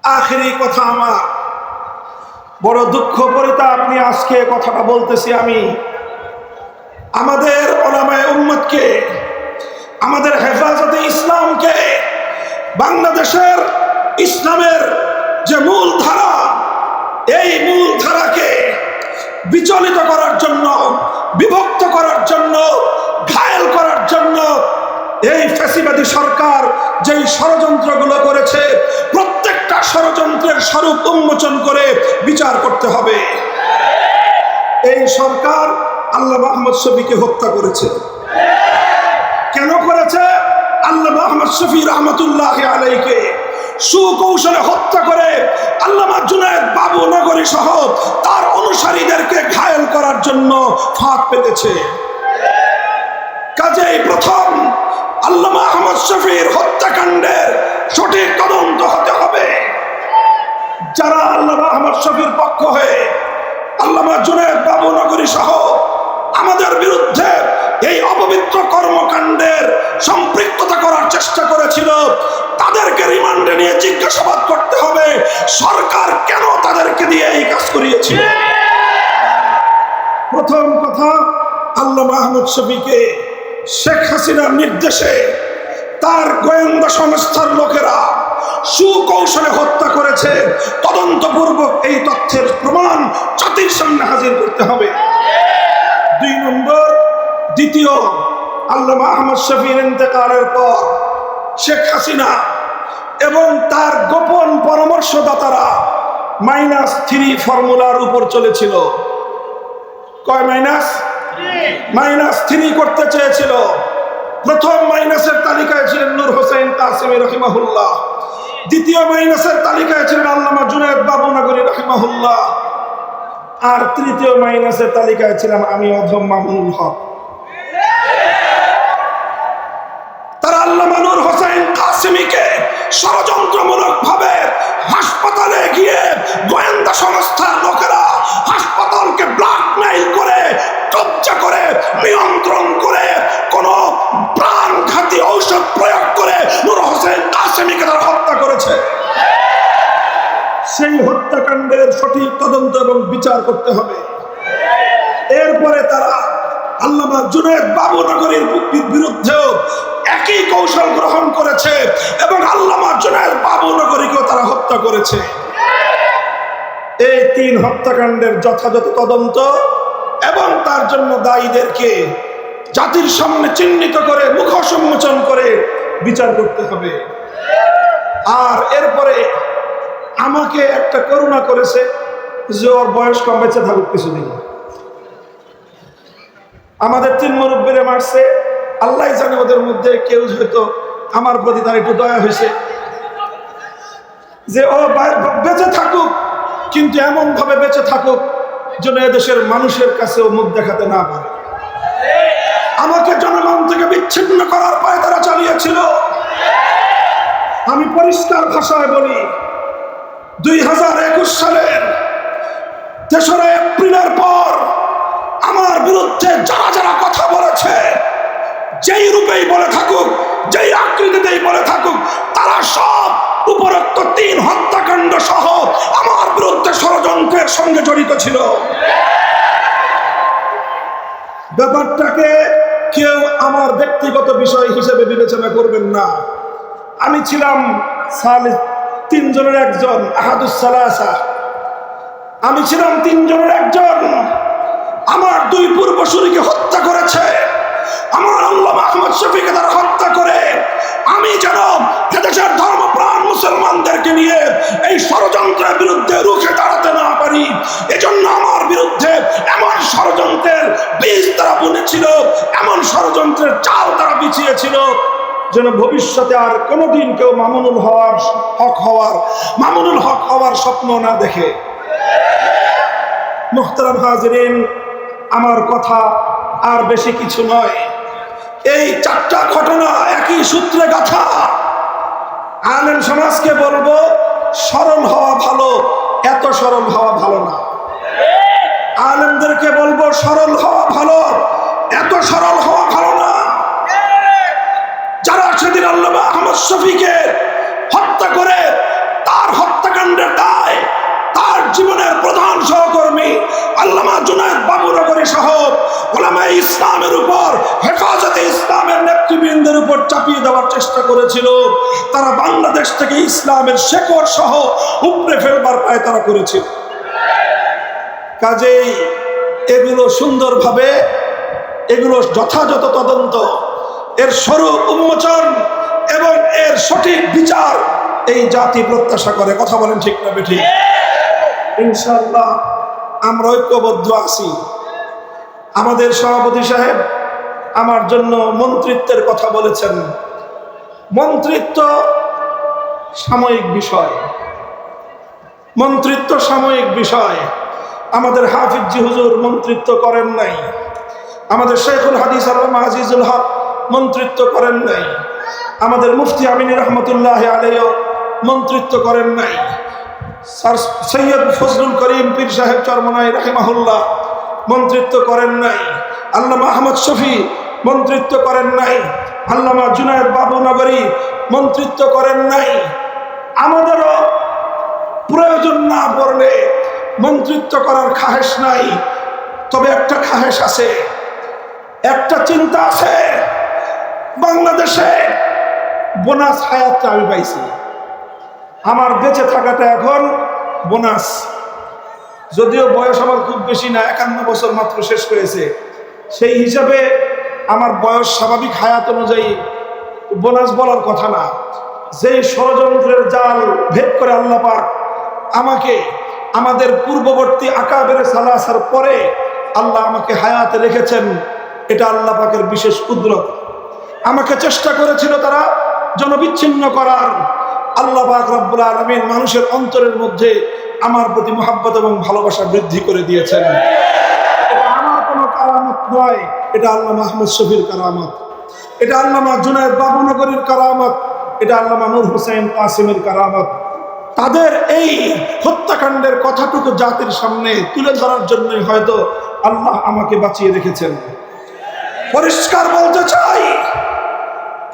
আখেরি কথা আমার বড় দুঃখ পরিতাপ নিয়ে আজকে কথাটা বলতেছি আমি। আমাদের উলামায়ে উম্মতকে, আমাদের হেফাজতে ইসলামকে, বাংলাদেশের ইসলামের যে মূল ধারা, এই মূল ধারাকে বিচলিত করার জন্য, বিভক্ত করার জন্য, ঘায়েল করার জন্য এই ফ্যাসিবাদী সরকার যেই ষড়যন্ত্রগুলো করেছে, প্রত্যেকটা ষড়যন্ত্রের স্বরূপ উন্মোচন করে বিচার করতে হবে। এই সরকার আল্লামা আহমদ শফীকে হত্যা করেছে। কেন করেছে? আল্লামা আহমদ শফী রহমতুল্লাহ আলাইহিকে সুকৌশলে হত্যা করে আল্লামা জুনায়েদ বাবু নগরী সহ তার অনুসারীদেরকে ঘায়েল করার জন্য ফাঁদ পেতেছে। কাজেই প্রথম আল্লামা আহমদ শফীর হত্যাকাণ্ডের সঠিক তদন্ত হতে হবে। যারা আল্লামা আহমদ শফীর পক্ষ হয়ে আল্লামা জুনায়েদ বাবু নগরী সহ আমাদের বিরুদ্ধে এই অপবিত্র কর্মকাণ্ডের সম্পৃক্ততা করার চেষ্টা করেছিল, তাদেরকে রিমান্ডে নিয়ে জিজ্ঞাসাবাদ করতে হবে সরকার কেন তাদেরকে দিয়ে এই কাজ করিয়েছিল। প্রথম কথা, আল্লামা আহমদ শফীকে শেখ হাসিনার নির্দেশে তার গোয়েন্দা সংস্থার লোকেরা সুকৌশলে হত্যা করেছে। তদন্তপূর্বক এই তথ্যের প্রমাণ জাতির সামনে হাজির করতে হবে। দুই নম্বর, দ্বিতীয়, আল্লামা আহমদ শফীর ইন্তেকালের পর শেখ হাসিনা এবং তার গোপন পরামর্শদাতারা -3 ফর্মুলার উপর চলেছিল। কয় -3 করতে চেয়েছিল। প্রথম মাইনাসের তালিকায় ছিলেন নূর হোসেন কাসেমি রহিমাহুল্লাহ, দ্বিতীয় মাইনাসের তালিকায় ছিলেন আল্লামা জুনায়েদ বাবু নগরী রহিমাহুল্লাহ, আর তৃতীয় মাইনাসের তালিকায় ছিলাম আমি অধম মামুনুল হক। তারা আল্লামা নূর হোসেন কাসেমিকে ষড়যন্ত্রমূলক ভাবে হাসপাতালে গিয়ে গোয়েন্দা সংস্থার লোকেরা হাসপাতালকে ব্ল্যাকমেইল করে, কবজা করে, নিয়ন্ত্রণ করে, কোন প্রাণঘাতী ঔষধ প্রয়োগ করে নূর হোসেন কাসেমিকে তারা হত্যা করেছে। সেই হত্যাকাণ্ডের সঠিক তদন্ত এবং বিচার করতে হবে। এরপরে তারা আল্লামা জুনায়েদ বাবু নগরীর বিরুদ্ধেও একই কৌশল গ্রহণ করেছে এবং আল্লামা জুনায়েদ বাবু নগরীকেও তারা হত্যা করেছে। এই 3 হত্যাকাণ্ডের যথাযথ তদন্ত এবং তার জন্য দায়ীদেরকে জাতির সামনে চিহ্নিত করে, মুখোশ উন্মোচন করে বিচার করতে হবে। আর এরপরে আমাকে একটা করুণা করেছে যে ওর বয়স কম, বেঁচে থাকুক কিছুদিন। আমাদের 3 মুরব্বীরে মারছে, আল্লাহ জানে ওদের মধ্যে কেউ হয়তো আমার প্রতি তার একটু দয়া হয়েছে যে ও বেঁচে থাকুক, কিন্তু এমন ভাবে বেঁচে থাকুক যেন এদেশের মানুষের কাছেও মুখ দেখাতে না পারে। আমাকে জনগণ থেকে বিচ্ছিন্ন করার পায় তারা চালিয়েছিল। আমি পরিষ্কার ভাষায় বলি, 2021 সালের 3রা এপ্রিলের পর আমার বিরুদ্ধে যারা যারা কথা বলেছে, যেই রূপেই বলে থাকুক, যেই আকৃতিতেই বলে থাকুক, তারা সব উপরোক্ত 3 হত্যাকাণ্ড সহ আমার বিরুদ্ধে ষড়যন্ত্রের সঙ্গে জড়িত ছিল। ব্যাপারটাকে কেউ আমার ব্যক্তিগত বিষয় হিসেবে বিবেচনা করবেন না। আমি ছিলাম 3 জনের একজন, আহাদুস সালাসা। আমি ছিলাম 3 জনের একজন। আমার 2 পূর্বসূরীকে হত্যা করেছে। আমার আল্লামা আহমদ শফীকে তারা হত্যা করে আমি যেন এদেশের ধর্মপ্রাণ মুসলমানদেরকে নিয়ে এই ষড়যন্ত্রের বিরুদ্ধে রুখে দাঁড়াতে না পারি, এজন্য আমার বিরুদ্ধে এমন ষড়যন্ত্রের বীজ তারা বুনেছিল, এমন ষড়যন্ত্রের চাল তারা বিছিয়েছিল যেন ভবিষ্যতে আর কোনোদিন কেউ মামুনুল হক হওয়ার স্বপ্ন না দেখে। মুহতারাম হাজিরিন, আমার কথা আর বেশি কিছু নয়। এই 4টা ঘটনা একই সূত্রে গাঁথা। আলেম সমাজকে বলবো, সরল হওয়া ভালো, এত সরল হওয়া ভালো না। আলেমদেরকে বলবো, সরল হওয়া ভালো, এত সরল হওয়া ভালো না। যারা সেদিন আল্লামা আহমদ শফীকে হত্যা করে তার হত্যাকাণ্ড হত্যাকাণ্ডের দায় তার জীবনের প্রধান সহকর্মী আল্লামা জুনায়েদ বাবুনগরী সহ উলামায়ে ইসলামের উপর, হেফাজতে ইসলামের নেতৃবৃন্দের উপর চাপিয়ে দেওয়ার চেষ্টা করেছিল। তারা বাংলাদেশ থেকে ইসলামের শেকড় সহ উপড়ে ফেলবার পায়তারা করেছিল। কাজেই এগুলো সুন্দরভাবে, এগুলো যথাযথ তদন্ত, এর স্বরূপ উন্মোচন এবং এর সঠিক বিচার এই জাতি প্রত্যাশা করে। কথা বলেন ঠিক না বেঠিক? ইনশাআল্লাহ আমরা ঐক্যবদ্ধ আছি। আমাদের সভাপতি সাহেব আমার জন্য মন্ত্রিত্বের কথা বলেছেন। মন্ত্রিত্ব সাময়িক বিষয়, মন্ত্রিত্ব সাময়িক বিষয়। আমাদের হাফিজ জি হুজুর মন্ত্রিত্ব করেন নাই, আমাদের শেখুল হাদিস আল্লামা আজিজুল হক মন্ত্রিত্ব করেন নাই, আমাদের মুফতি আমিনী রহমতুল্লাহ আলাইহি মন্ত্রিত্ব করেন নাই, স্যার সৈয়দ ফজলুল করিম পীর সাহেব চরমনাই রাহিমাহুল্লাহ মন্ত্রিত্ব করেন নাই, আল্লামা আহমদ শফি মন্ত্রিত্ব করেন নাই, আল্লামা জুনায়েদ বাবুনগরী মন্ত্রিত্ব করেন নাই। আমাদেরও প্রয়োজন না পড়লে মন্ত্রিত্ব করার খাহেশ নাই। তবে একটা খাহেশ আছে, একটা চিন্তা আছে। বাংলাদেশে বোনাস হায়াতটা আমি পাইছি, আমার বেঁচে থাকাটা এখন বোনাস। যদিও বয়স আমার খুব বেশি না, 51 বছর মাত্র শেষ করেছে, সেই হিসাবে আমার বয়স স্বাভাবিক হায়াত অনুযায়ী বোনাস বলার কথা না। যেই ষড়যন্ত্রের জাল ভেদ করে আল্লাহ পাক আমাকে আমাদের পূর্ববর্তী আকাবের সালাসার পরে আল্লাহ আমাকে হায়াতে রেখেছেন, এটা আল্লাহ পাকের বিশেষ কুদরত। আমাকে চেষ্টা করেছিল তারা জনবিচ্ছিন্ন করার, আল্লাহ পাক রব্বুল আলামিন মানুষের অন্তরের মধ্যে আমার প্রতি মহব্বত এবং ভালোবাসা বৃদ্ধি করে দিয়েছেন। এটা আমার কোনো কারামত নয়, এটা আল্লামা আহমদ শফির কারামত, এটা আল্লামা জুনায়েদ বাবুনগরীর কারামত, এটা আল্লামা নূর হোসেন কাসিমের কারামত। তাদের এই হত্যাকাণ্ডের কথাটুকু জাতির সামনে তুলে ধরার জন্যই হয়তো আল্লাহ আমাকে বাঁচিয়ে রেখেছেন। পরিষ্কার বলতে চাই,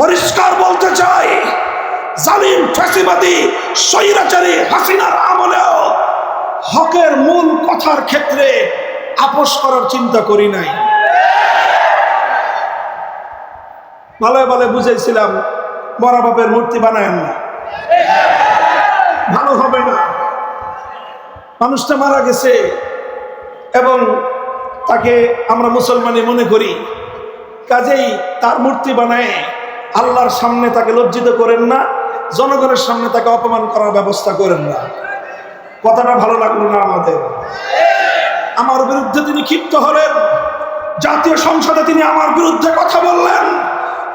পরিষ্কার বলতে চাই, জালিম ফ্যাসিবাদী স্বৈরাচারী হাসিনার আমলেও হকের মূল কথার ক্ষেত্রে আপোষ করার চিন্তা করি নাই। ভালো ভালো বুঝেছিলাম মরা বাপের মূর্তি বানায়েন না, ভালো হবে না। মানুষটা মারা গেছে এবং তাকে আমরা মুসলমানই মনে করি, কাজেই তার মূর্তি বানায় আল্লাহর সামনে তাকে লজ্জিত করেন না, জনগণের সামনে তাকে অপমান করার ব্যবস্থা করেন না। কথাটা ভালো লাগলো না আমাদের। আমার বিরুদ্ধে তিনি ক্ষিপ্ত হলেন, জাতীয় সংসদে তিনি আমার বিরুদ্ধে কথা বললেন,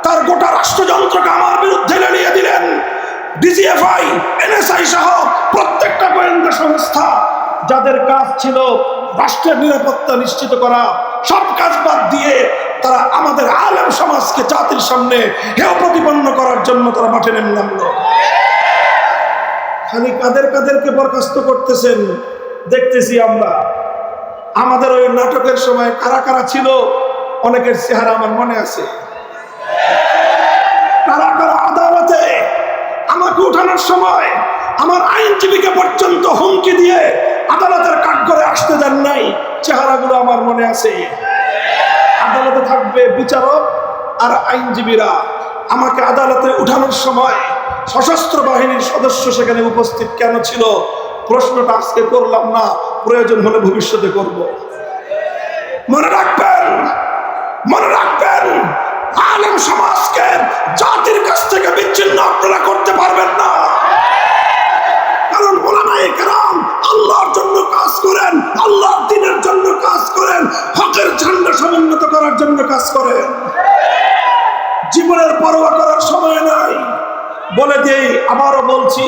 তার গোটা রাষ্ট্রযন্ত্রকে আমার বিরুদ্ধে লেলিয়ে দিলেন। ডিজিএফআই, এনএসআই সহ প্রত্যেকটা গোয়েন্দা সংস্থা যাদের কাজ ছিল রাষ্ট্রের নিরাপত্তা নিশ্চিত করা, সব কাজ বাদ দিয়ে তারা আমাদের আলেম সমাজকে জাতির সামনে হেয় প্রতিপন্ন করার জন্য তারা মাঠে নেমে নামলো। খালি কাদেরকে বরখাস্ত করতেছেন দেখতেছি আমরা। আমাদের ওই নাটকের সময় কারা কারা ছিল অনেকের চেহারা আমার মনে আছে। কারা কারা আদালতে আমাকে উঠানোর সময় আমার আইনজীবীকে পর্যন্ত হুমকি দিয়ে আদালতের কাঠগড়ে আসতে দেন নাই, চেহারাগুলো আমার মনে আছে। আদালতে থাকবে বিচারক আর আইনজীবীরা, আমাকে আদালতে উঠানোর সময় সশস্ত্র বাহিনীর সদস্য সেখানে উপস্থিত কেন ছিল? প্রশ্নটা আজকে করলাম না, প্রয়োজন হলে ভবিষ্যতে করব। মনে রাখবেন, মনে রাখবেন, আলেম সমাজকে জাতির কাছ থেকে বিচ্ছিন্ন আপনারা করতে পারবেন না। কারণ উলামায়ে কেরাম আল্লাহর জন্য কাজ করেন, আল্লাহর দ্বীনের জন্য কাজ করেন, হকের ঝান্ডা সমুন্নত করার জন্য কাজ করেন। জীবনের পরোয়া করার সময় নাই। বলে দেই, আবারও বলছি,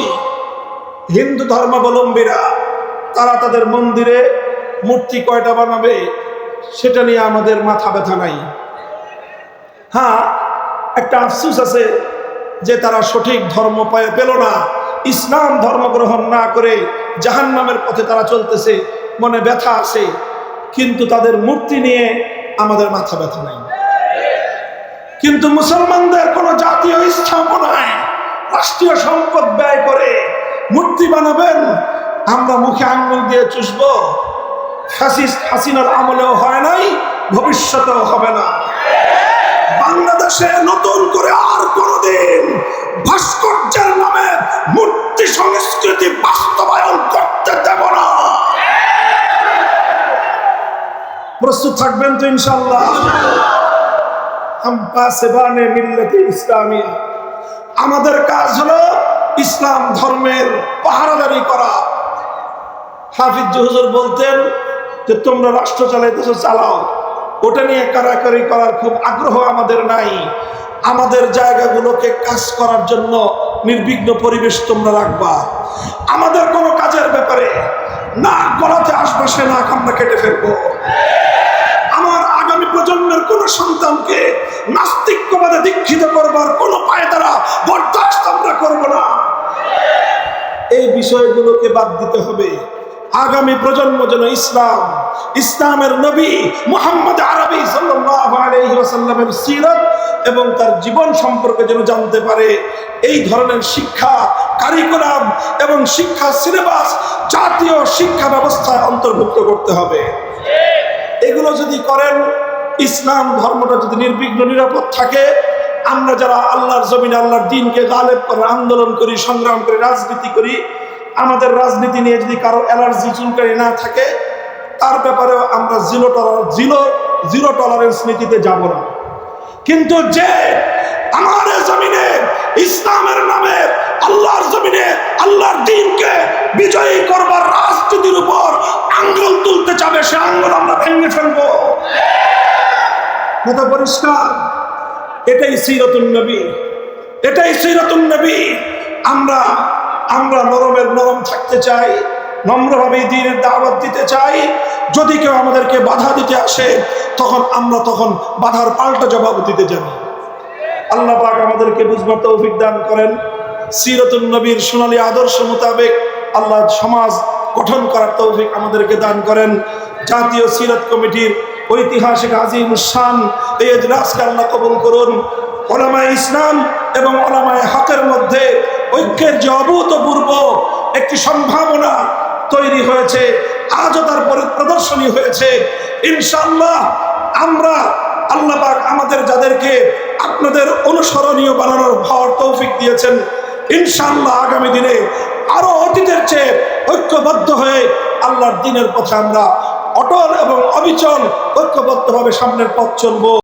হিন্দু ধর্মাবলম্বীরা তারা তাদের মন্দিরে মূর্তি কয়টা বানাবে সেটা নিয়ে আমাদের মাথা ব্যথা নাই। হ্যাঁ, একটা আফসোস আছে যে তারা সঠিক ধর্ম পেল না, ইসলাম ধর্ম গ্রহণ না করে জাহান্নামের পথে তারা চলতেছে, মনে ব্যথা আছে। কিন্তু তাদের মূর্তি নিয়ে আমাদের মাথা ব্যথা নাই। কিন্তু মুসলমানদের কোন জাতীয় স্থাপনায় রাষ্ট্রীয় সম্পদ ব্যয় করে মূর্তি বানাবেন, আমরা মুখে আঙ্গুল দিয়ে চুষবো। ফ্যাসিস্ট হাসিনার আমলেও হয় নাই, ভবিষ্যতেও হবে না। বাংলাদেশে নতুন করে আর কোনদিন ভাস্কর্যের নামে মূর্তি সংস্কৃতি বাস্তবায়ন করতে দেব না। প্রস্তুত থাকবেন তো ইনশাআল্লাহ? আমাদের কাজ হলো ইসলাম ধর্মের পাহারাদারি করা। হাফিজ হুজুর বলতেন যে তোমরা রাষ্ট্র চালাইতেছো, চালাও, ওটা নিয়ে কারাকারি করার খুব আগ্রহ আমাদের নাই। আমাদের জায়গাগুলোকে কাজ করার জন্য নির্বিঘ্ন পরিবেশ তোমরা রাখবা। আমাদের কোনো কাজের ব্যাপারে নাক গলাতে আশপাশে নাক আমরা কেটে ফেলবো। আমার আগামী প্রজন্মের কোন সন্তানকে নাস্তিক্যবাদে দীক্ষিত করবার কোনো পায়তারা বরদাস্ত আমরা করব না। এই বিষয়গুলোকে বাদ দিতে হবে। আগামী প্রজন্ম যেন ইসলামের নবী মুহাম্মদ আরবি সাল্লাল্লাহু আলাইহি ওয়াসাল্লামের সিরাত এবং তার জীবন সম্পর্কে যেন জানতে পারে। এই ধরনের শিক্ষা কারিকুলাম এবং শিক্ষা সিলেবাস জাতীয় শিক্ষা ব্যবস্থায় অন্তর্ভুক্ত করতে হবে। এগুলো যদি করেন, ইসলাম ধর্মটা যদি নির্বিঘ্ন নিরাপদ থাকে, আমরা যারা আল্লাহর জমিনে আল্লাহর দ্বীনকে গালেব করে আন্দোলন করি, সংগ্রাম করি, রাজনীতি করি, আমাদের রাজনীতি নিয়ে যদি কারো অ্যালার্জি চুলকানি না থাকে, তার ব্যাপারেও আমরা জিরো টলারেন্স নীতিতে যাব না। কিন্তু যে আমার জমিনে ইসলামের নামে আল্লাহর জমিনে আল্লাহর দ্বীনকে বিজয়ী করবার রাজনীতির উপর আঙ্গুল তুলতে চাবে, সে আঙ্গুল আমরা ভেঙে ফেলবো। কথা পরিষ্কার? এটাই সিরাতুন নবী, এটাই সিরাতুন নবী। আমরা নরমের নরম থাকতে চাই, নম্রভাবে দ্বীনের দাওয়াত দিতে চাই। যদি কেউ আমাদেরকে বাধা দিতে আসে, তখন বাধার পাল্টা জবাব দিতে জানি। আল্লাহ পাক আমাদেরকে বুঝবার তৌফিক দান করেন। সিরাতুন নবীর সোনালী আদর্শ মোতাবেক আল্লাহ সমাজ গঠন করার তৌফিক আমাদেরকে দান করেন। জাতীয় সিরাত কমিটির ঐতিহাসিক আজিমুস শান এই ইজলাসকে আল্লাহ কবুল করুন। উলামায়ে ইসলাম এবং উলামায়ে হকের মধ্যে ঐক্যের যে অভূতপূর্ব একটি সম্ভাবনা তৈরি হয়েছে, আজও তার প্রদর্শনী হয়েছে। ইনশাআল্লাহ আমরা আল্লাহ পাক আমাদের যাদেরকে আপনাদের অনুসরণীয় বানানোর ভার তৌফিক দিয়েছেন, ইনশাআল্লাহ আগামী দিনে আরো অতীতের চেয়ে ঐক্যবদ্ধ হয়ে আল্লাহর দ্বীনের পথে আমরা অটল এবং অবিচল ঐক্যবদ্ধভাবে সামনের পথ চলবো।